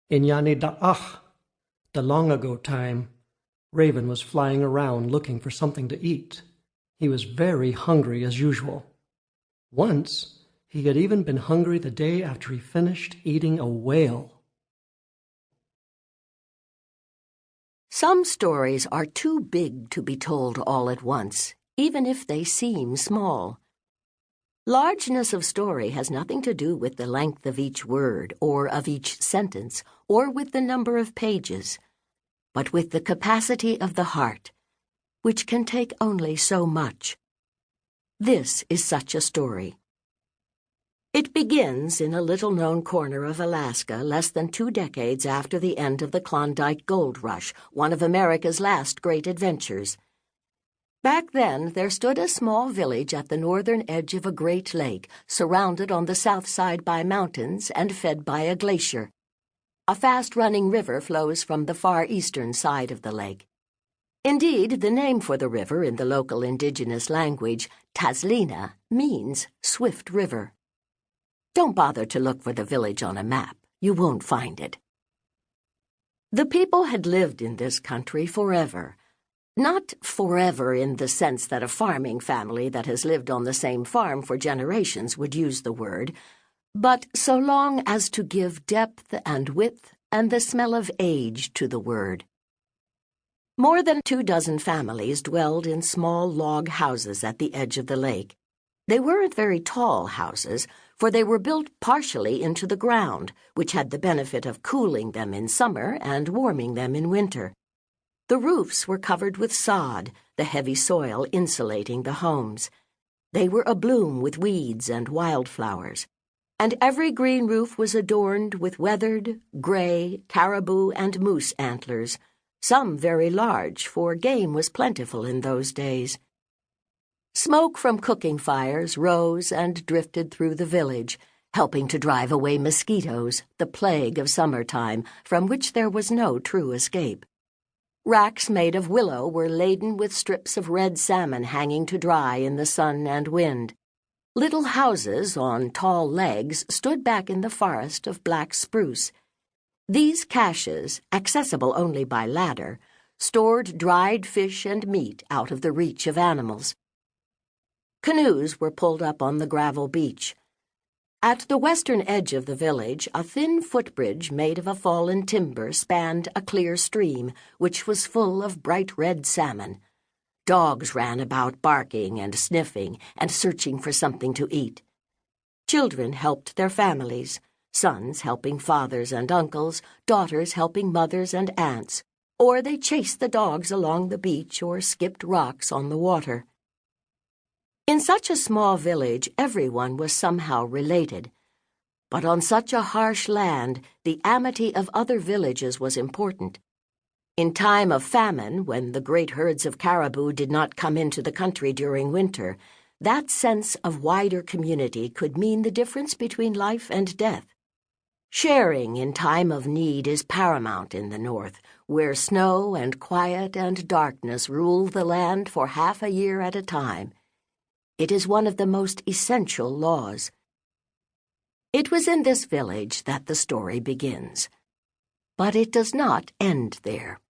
In Yanida'ach, the long-ago time, Raven was flying around looking for something to eat. He was very hungry as usual. Once, he had even been hungry the day after he finished eating a whale. Some stories are too big to be told all at once, even if they seem small. Largeness of story has nothing to do with the length of each word or of each sentence or with the number of pages, but with the capacity of the heart, which can take only so much. This is such a story. It begins in a little-known corner of Alaska less than 2 decades after the end of the Klondike Gold Rush, one of America's last great adventures. Back then, there stood a small village at the northern edge of a great lake, surrounded on the south side by mountains and fed by a glacier. A fast-running river flows from the far eastern side of the lake. Indeed, the name for the river in the local indigenous language, Taslina, means swift river. Don't bother to look for the village on a map. You won't find it. The people had lived in this country forever. Not forever in the sense that a farming family that has lived on the same farm for generations would use the word, but so long as to give depth and width and the smell of age to the word. More than 24 families dwelled in small log houses at the edge of the lake. They weren't very tall houses, for they were built partially into the ground, which had the benefit of cooling them in summer and warming them in winter. The roofs were covered with sod, the heavy soil insulating the homes. They were abloom with weeds and wildflowers, and every green roof was adorned with weathered, gray, caribou, and moose antlers, some very large, for game was plentiful in those days. Smoke from cooking fires rose and drifted through the village, helping to drive away mosquitoes, the plague of summertime, from which there was no true escape. Racks made of willow were laden with strips of red salmon hanging to dry in the sun and wind. Little houses on tall legs stood back in the forest of black spruce. These caches, accessible only by ladder, stored dried fish and meat out of the reach of animals. Canoes were pulled up on the gravel beach. At the western edge of the village, a thin footbridge made of a fallen timber spanned a clear stream, which was full of bright red salmon. Dogs ran about barking and sniffing and searching for something to eat. Children helped their families, sons helping fathers and uncles, daughters helping mothers and aunts, or they chased the dogs along the beach or skipped rocks on the water. In such a small village, everyone was somehow related. But on such a harsh land, the amity of other villages was important. In time of famine, when the great herds of caribou did not come into the country during winter, that sense of wider community could mean the difference between life and death. Sharing in time of need is paramount in the North, where snow and quiet and darkness rule the land for half a year at a time. It is one of the most essential laws. It was in this village that the story begins. But it does not end there.